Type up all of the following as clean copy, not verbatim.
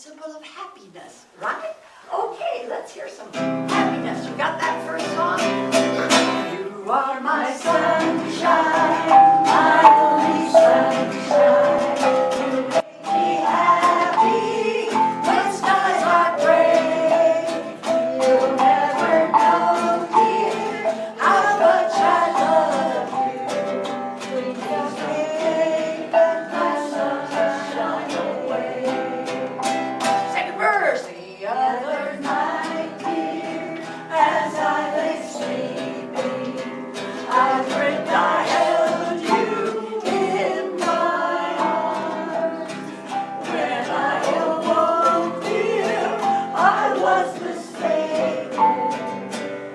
symbol of happiness, right? Okay, let's hear some happiness. You got that first song? You are my sunshine, my only sunshine. You make me happy when skies are gray. You'll never know, dear, how much I love you. Please don't take my sunshine away. Second verse. The other night, dear, as I lay sleeping, I dreamt I held you in my arms. When I awoke, dear, I was mistaken,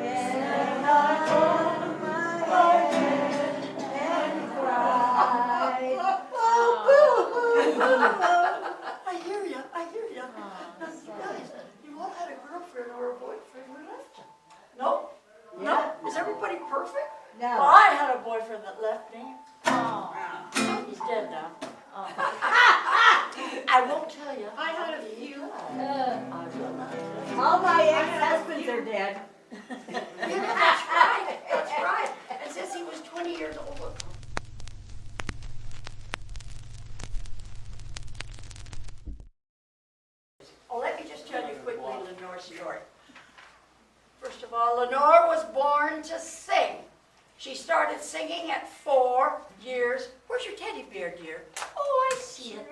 and I hung my head and cried. I hear you, I hear you. Guys, you all had a girlfriend or a boyfriend who left you. No? No? Is everybody perfect? No. Well, I had a boyfriend that left me. Oh, he's dead now. Oh. I won't tell you. I had a few. I will not tell you. All my ex-husbands are dead. Yeah, that's right. That's right. And since he was 20 years old. Oh, let me just tell you quickly Lenore's story. First of all, Lenore was born to sing. She started singing at 4 years. Where's your teddy bear, dear? Oh, I see it.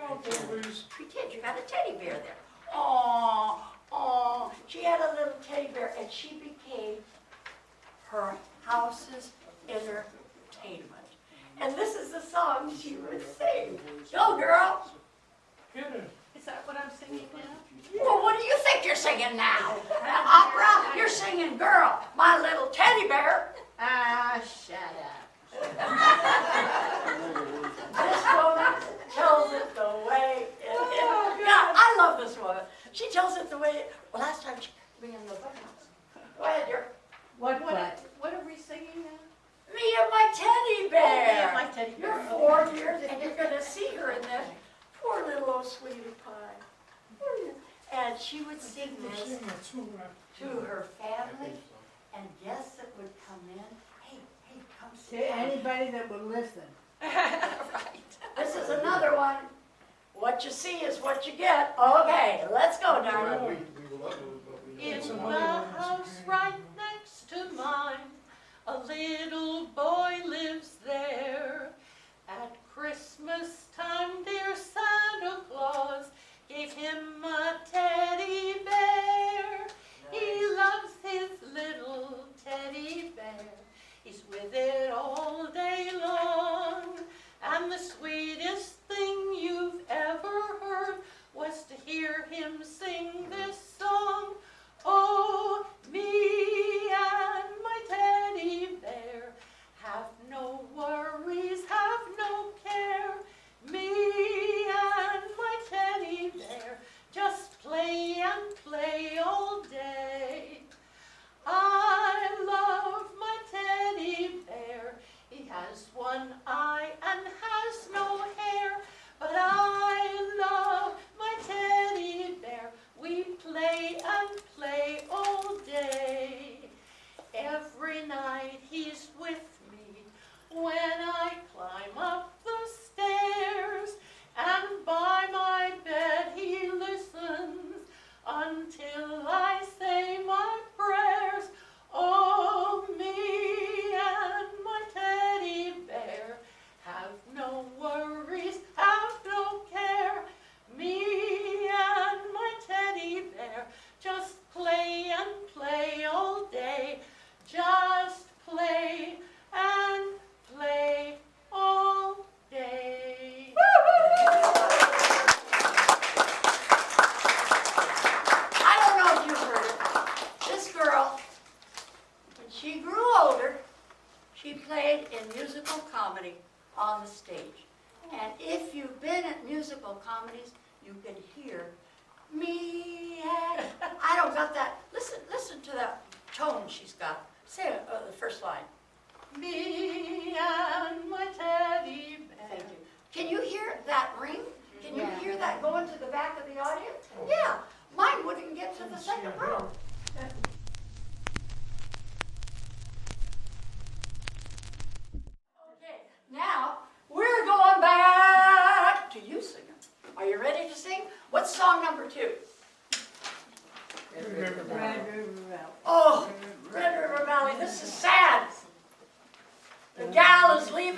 Pretend you got a teddy bear there. Oh, oh. She had a little teddy bear, and she became her house's entertainment. And this is the song she would sing. Go, girl. Is that what I'm singing now? Well, what do you think you're singing now? Opera? You're singing Girl, My Little Teddy Bear. Ah, shut up. This woman tells it the way it is. Yeah, I love this woman. She tells it the way well, last time she took me in the house. Go ahead, dear. What? What are we singing now? Me and my teddy bear. Oh, me and my teddy bear. You're 4 years, and you're going to see her in this. Poor little old sweetie pie. And she would sing this to her family, and guests that would come in. Hey, come sit To down. anybody that would listen. Right. This is another one. What you see is what you get. Okay, let's go, darling. In the house right next to mine, a little boy lives there. At Christmas time, dear Santa Claus gave him a teddy bear. He loves his little teddy bear. He's with it all day long. And the sweetest thing you've ever heard was to hear him sing this song. Oh, me and my teddy bear have no worries, have no care. Me and my teddy bear just play and play all day. I love my teddy bear. He has one eye and has no hair. But I love my teddy bear. We play and play all day. Every night he's with me when I climb up the stairs. And by my bed he listens until I say my prayers. Oh, me and my teddy bear have no worries, have no care. Me and my teddy bear just play and play all day. Just play and play all day. I don't know if you heard it. This girl, when she grew older, she played in musical comedy on the stage. And if you've been at musical comedies, you can hear me and I don't got that. Listen to that tone she's got. Say the first line. Me and my teddy bear. Thank you. Can you hear that ring? Can you hear that going to the back of the audience? Yeah.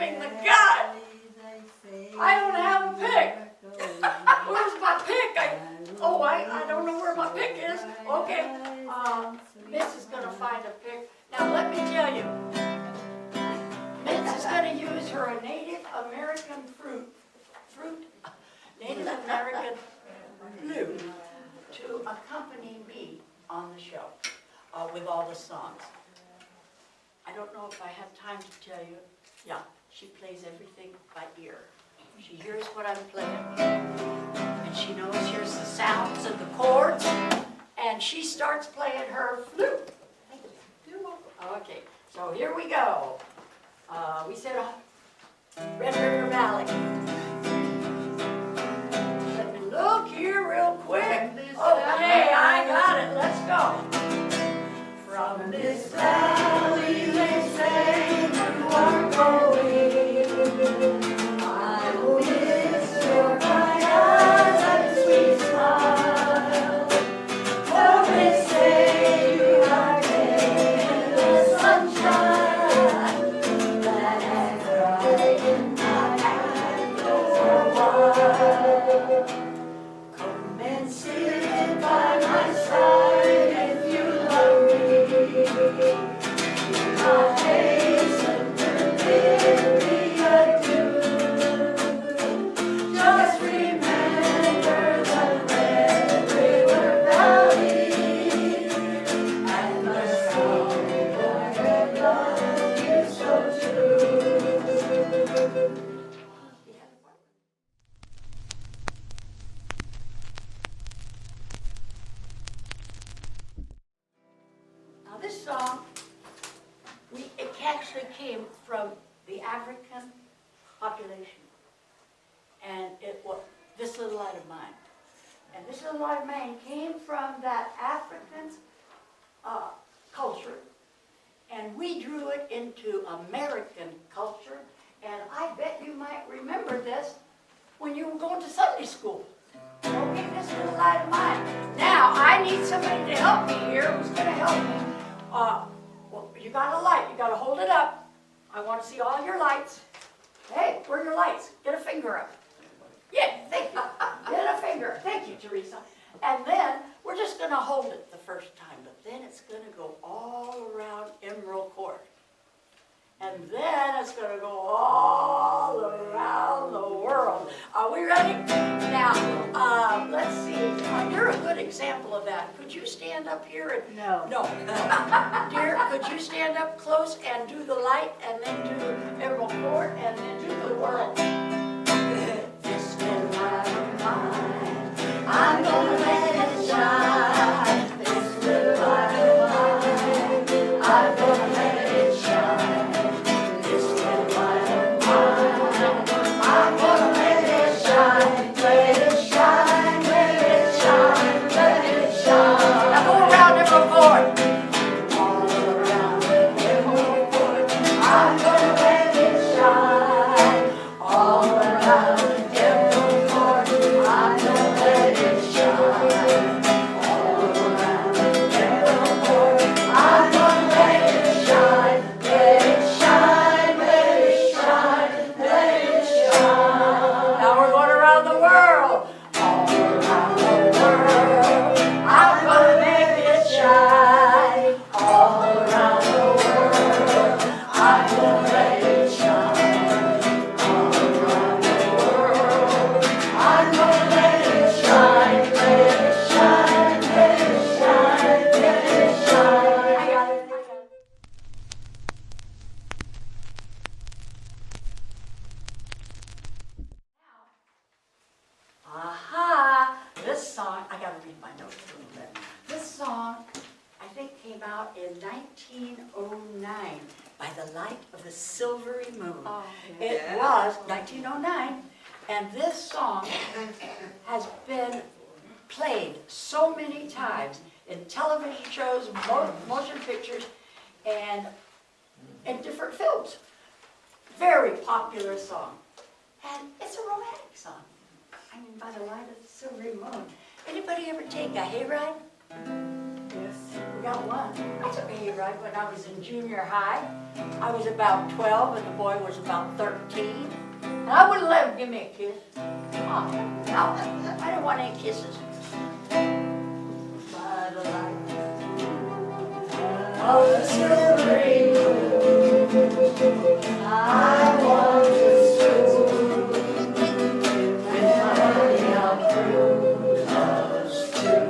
giving the God. I don't have a pick. Where's my pick? I don't know where my pick is. Okay, Miss is gonna find a pick. Now let me tell you, Miss is gonna use her Native American Native American flute to accompany me on the show with all the songs. I don't know if I have time to tell you. Yeah, she plays everything by ear. She hears what I'm playing, and she knows here's the sounds and the chords, and she starts playing her flute. Okay, so here we go. We said Red River Valley. Let me look here real quick. Okay, I got it. Let's go. From this valley they say you are going. I will miss your bright eyes and sweet smile. For they say you are in the sunshine that has brightened my path for a while. Come and sit by my side if you love me. My face and bid me adieu. Just remember the Red River Valley and the song that loves you so true. Now this song, it actually came from the African population. And it was This Little Light of Mine. And This Little Light of Mine came from that African culture. And we drew it into American culture. And I bet you might remember this when you were going to Sunday school. Okay, This Little Light of Mine. Now, I need somebody to help me here. Who's going to help me? Well, you got a light. You got to hold it up. I want to see all your lights. Hey, where are your lights? Get a finger up. Yeah, thank you. Get a finger. Thank you, Teresa. And then we're just going to hold it the first time, but then it's going to go all around Emerald Court. And then it's going to go all around the world. Are we ready? Now, let's see. You're a good example of that. Could you stand up here and... No. No. Dear, could you stand up close and do the light, and then do Emerald Court, and then do the world? This little light of mine, I'm gonna let it shine. This little light of mine, I'm gonna let it shine. This little light of mine, I'm gonna let it shine. Let it shine, let it shine, let it shine. Now go around Emerald Court. All around Emerald Court, I'm gonna let it shine. All around Emerald Court, I'm gonna let it shine. All around Emerald Court, I'm gonna let it shine. Let it shine, let it shine, let it shine. Now we're going around the world. All around the world, I'm gonna make it shine. All around the world, I'm gonna let it shine. All around the world, I'm gonna let it shine. Let it shine, let it shine, let it shine. I got it. Aha! This song, I gotta read my notes a little bit. This song, I think, came out in 1909 by the light of the silvery moon. It was 1909, and this song has been played so many times in television shows, motion pictures, and in different films. Very popular song. And it's a romantic song. I mean, by the light of the silvery moon. Anybody ever take a hayride? Yes. got one. I took a hayride when I was in junior high. I was about 12 and the boy was about 13. And I wouldn't let him give me a kiss. Oh, no, I didn't want any kisses. By the light of the silvery moon, I want to swoon with money up through us two.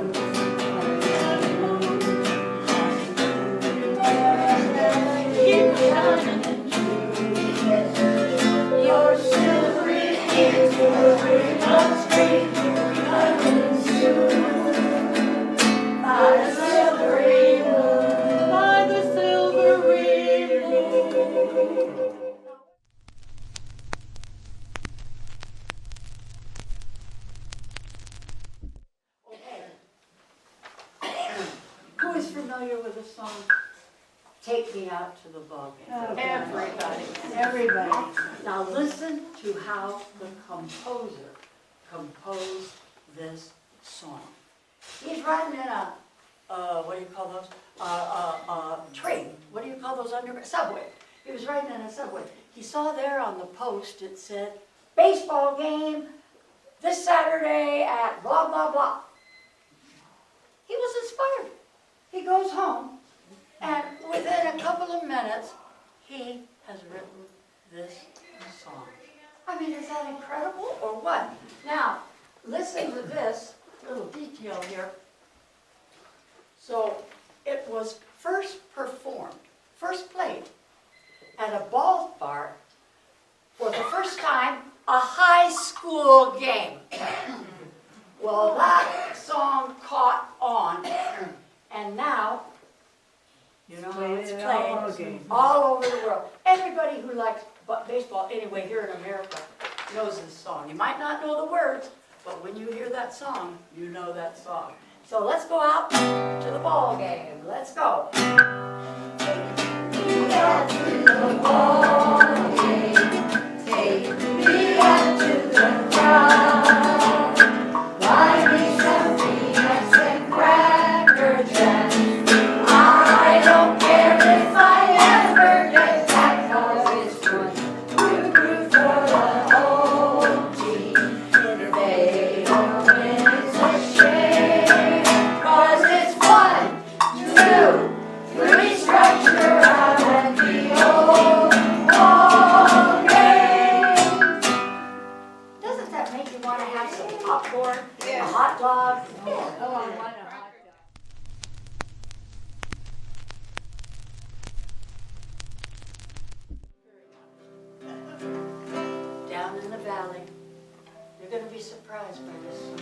Keep shining and true. Your silvery tears will bring us straight to heaven soon. By the silvery moon, by the silvery moon. Who is familiar with the song, Take Me Out to the Ball Game? Everybody. Everybody. Now listen to how the composer composed this song. He's riding in a, what do you call those? Train. What do you call those subway. He was riding in a subway. He saw there on the post it said, baseball game this Saturday at blah, blah, blah. He was inspired. He goes home, and within a couple of minutes, he has written this song. I mean, is that incredible or what? Now, listen to this little detail here. So, it was first performed, first played at a ballpark for the first time, a high school game. Well, that song caught on, and now, you know how it's played all over the world. Everybody who likes baseball, anyway, here in America, knows this song. You might not know the words, but when you hear that song, you know that song. So let's go out to the ball game. Let's go. Take me out to the ball game. Take me out to the crowd. Buy me some peanuts and cracker jam. I don't care if I ever get back, 'cause it's fun to root for the whole team. If they don't win, it's a shame, 'cause it's 1, 2, 3 strikes, you're out at the old ball game. Doesn't that make you want to have some popcorn, a hot dog? Oh, I want a hot dog. Down in the valley, you're going to be surprised by this song.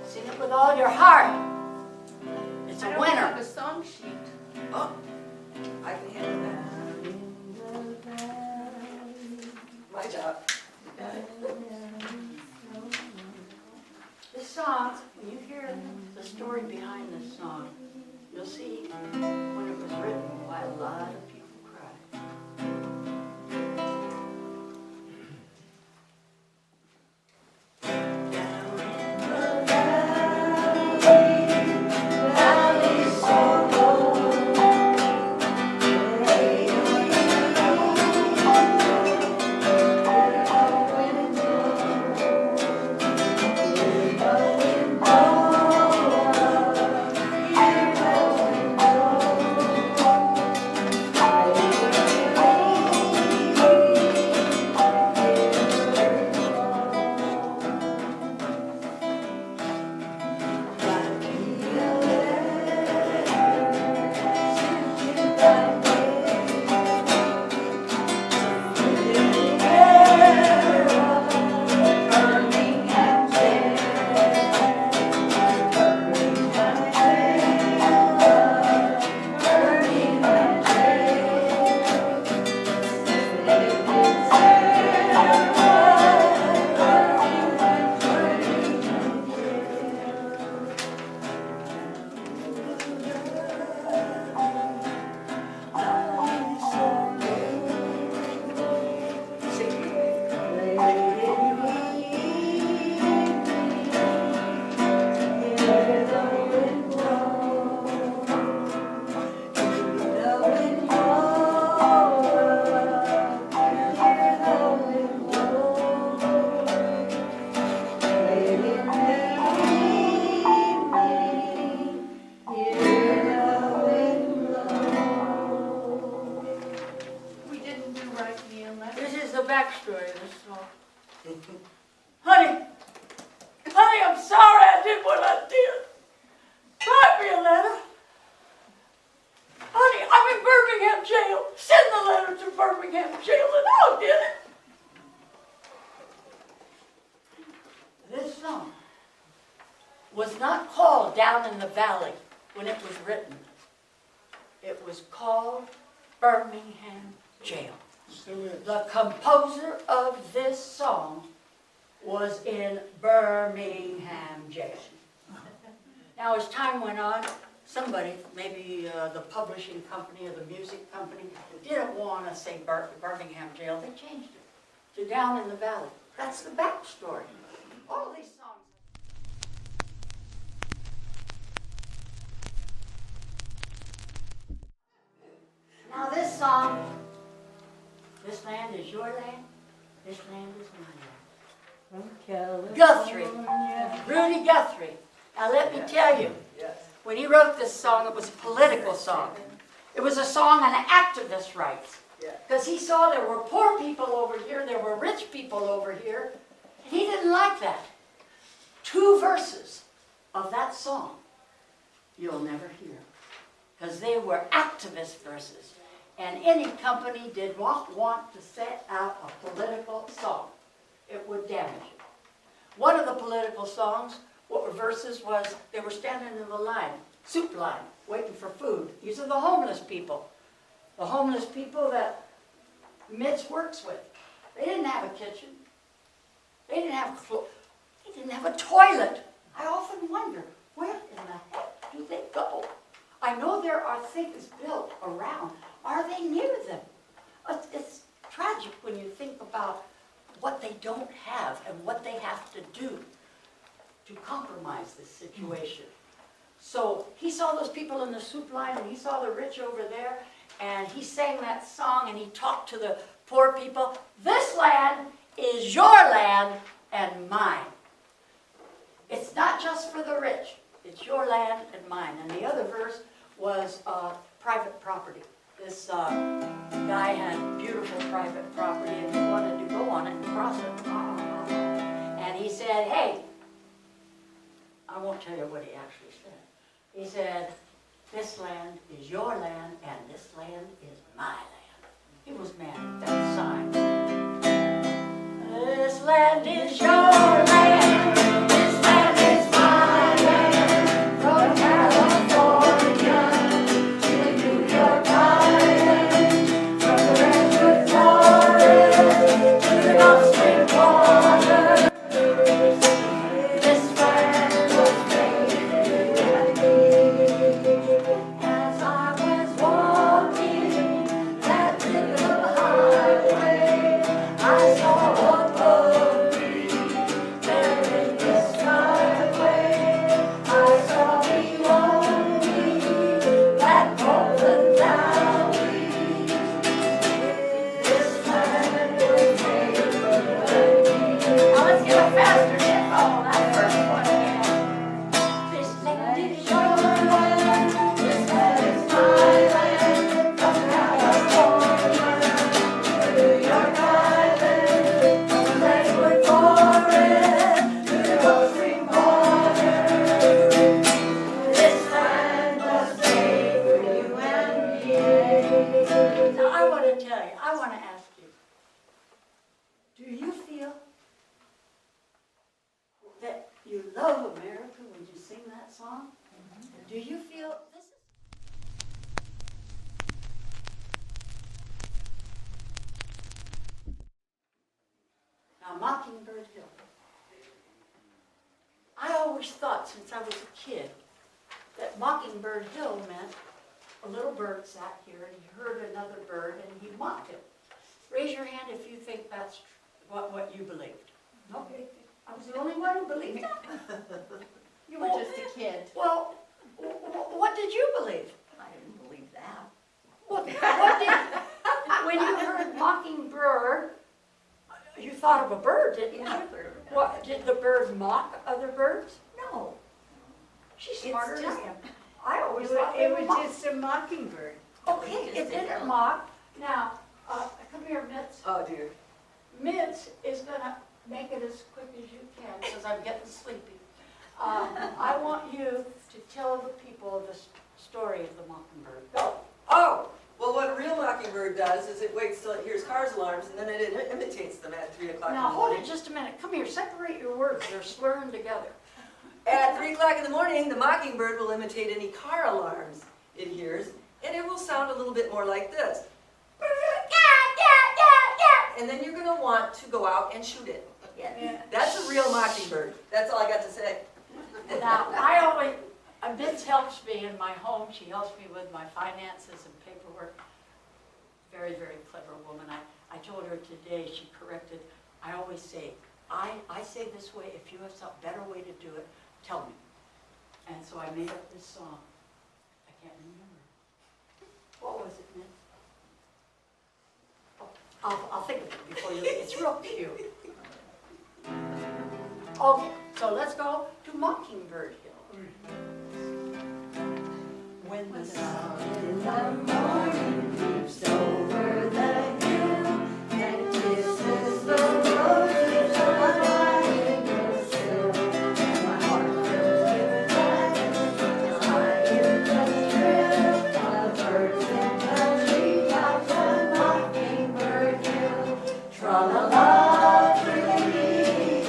Sing it with all your heart. It's a I don't winner. have a song sheet. Oh, I can handle that. My job. This song, when you hear the story behind this song, you'll see when it was written why a lot of people cried. the backstory of this song. Honey, I'm sorry I did what I did. Write me a letter. Honey, I'm in Birmingham jail. Send the letter to Birmingham jail and I'll get it. This song was not called Down in the Valley when it was written. It was called Birmingham Jail. The composer of this song was in Birmingham Jail. Now, as time went on, somebody, maybe the publishing company or the music company, didn't want to say Birmingham Jail. They changed it to Down in the Valley. That's the backstory. All of these songs. Now this song, this land is your land, this land is my land. From California. Guthrie, Rudy Guthrie. Now let me tell you, when he wrote this song, it was a political song. It was a song on activist rights. Because he saw there were poor people over here, there were rich people over here, and he didn't like that. 2 verses of that song you'll never hear, because they were activist verses. And any company did not want to set out a political song. It would damage it. One of the political songs, what were verses was, they were standing in the line, soup line, waiting for food. These are the homeless people. The homeless people that Mitch works with. They didn't have a kitchen. They didn't have clothes. They didn't have a toilet. I often wonder, where in the heck do they go? I know there are things built around. Are they near them? It's tragic when you think about what they don't have and what they have to do to compromise this situation. So he saw those people in the soup line and he saw the rich over there and he sang that song and he talked to the poor people. This land is your land and mine. It's not just for the rich. It's your land and mine. And the other verse was private property. This guy had beautiful private property and he wanted to go on it and cross it. And he said, hey, I won't tell you what he actually said. He said, this land is your land and this land is my land. He was mad at that sign. This land is your land. This land is my land. From California to New York Island. From the Redwood Forest to the Gulf Stream water. This land was made for you. As I was walking that little highway, I saw above me, there in the skyway, I saw below me, that golden valley. This land was made for me. Now let's get a faster tempo on that first one again. This land is your land, this land is my land, from California to New York Island, from the Redwood Forest to the Gulf Stream water. This land was made for you and me. Now I want to tell you, I want to ask you, do you feel that you love America when you sing that song? Do you feel this is now Mockingbird Hill? I always thought since I was a kid that Mockingbird Hill meant a little bird sat here and he heard another bird and he mocked him. Raise your hand if you think that's what you believed. Okay, I was the only one who believed that. You were just a kid. Well, what did you believe? I didn't believe that. What did, when you heard mockingbird, you thought of a bird, didn't you? What, did the bird mock other birds? No. She's smarter than I am. I always thought It they was mock. just a mockingbird. Okay, it didn't mock. Now, come here, Mitz. Oh dear. Mitz is gonna make it as quick as you can, because I'm getting sleepy. I want you to tell the people the story of the mockingbird. Go. Oh, well, what a real mockingbird does is it waits till it hears cars' alarms, and then it imitates them at 3 o'clock in Now, the hold morning. it just a minute. Come here, separate your words. They're slurring together. At 3 o'clock in the morning, the mockingbird will imitate any car alarms it hears, and it will sound a little bit more like this. And then you're going to want to go out and shoot it. That's a real mockingbird. That's all I got to say. Now, Mitz helps me in my home. She helps me with my finances and paperwork. Very, very clever woman. I told her today, she corrected, I always say, I say this way, if you have some better way to do it, tell me. And so I made up this song. I can't remember. What was it, Mitz? Oh, I'll think of it before you leave. It's real cute. Okay, so let's go to Mockingbird Hill. When the sun in the morning leaps over the hill and kisses the roses on my windowsill, and my heart fills with gladness, I hear the trill of birds in the treetops on Mockingbird Hill. Tra-la-la, pretty,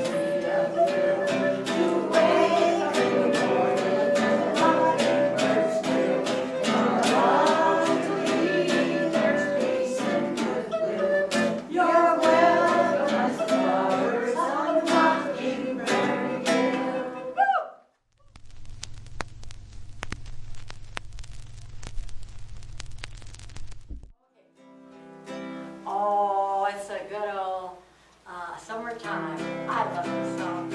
sweet of will, to wake in the morning and mockingbirds trill. There's peace and goodwill. You're welcome as the flowers on Mockingbird Hill. Oh, it's a good old summertime. I love this song.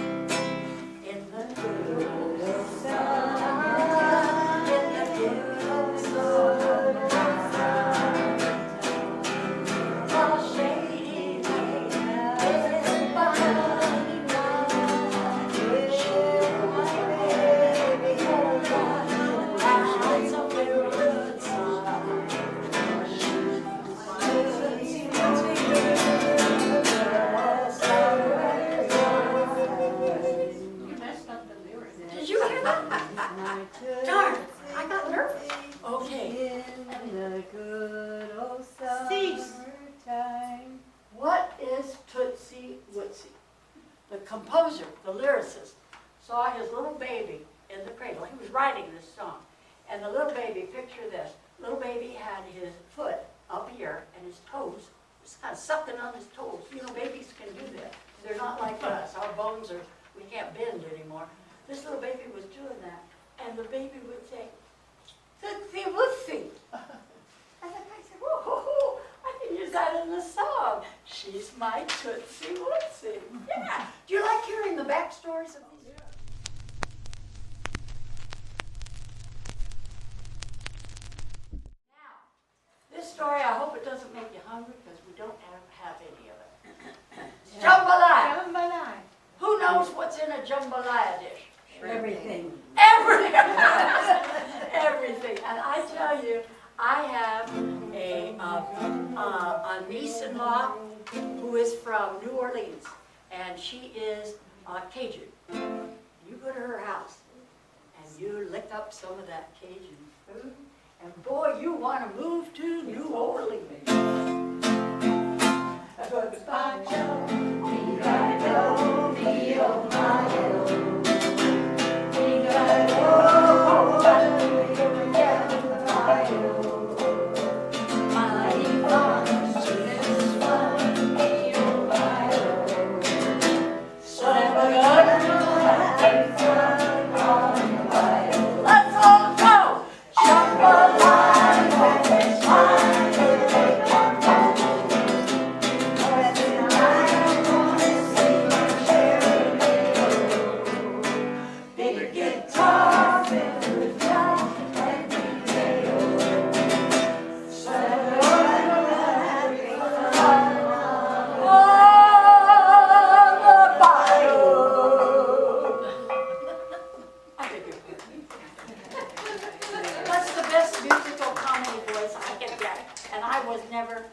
In the good old sun, in the good old sunshine, all shady lane is behind me. Share my baby, hold on, that's a very good song. You messed up the lyrics. Did you hear that? Darn, I got nervous. Okay, In the good old Cease. summertime. what is Tootsie Wootsie? The composer, the lyricist, saw his little baby in the cradle. He was writing this song. And the little baby, picture this, little baby had his foot up here and his toes, was kind of sucking on his toes. You know, babies can do that. They're not like us. Our bones are, we can't bend anymore. This little baby was doing that. And the baby would say, Tootsie Wootsie. And the guy said, whoa, I can use that in the song. She's my Tootsie Wootsie. Yeah. Do you like hearing the backstories of these? Now, this story, I hope it doesn't make you hungry because we don't have any of it. Jambalaya. Jambalaya. Who knows what's in a jambalaya dish? Everything. Everything. Everything. And I tell you, I have a niece-in-law who is from New Orleans, and she is Cajun. You go to her house, and you lick up some of that Cajun food, and boy, you want to move to New Orleans. Let's all go! Big guitar, fiddle, jack, and potato. That's the best musical comedy voice I can get, and I was never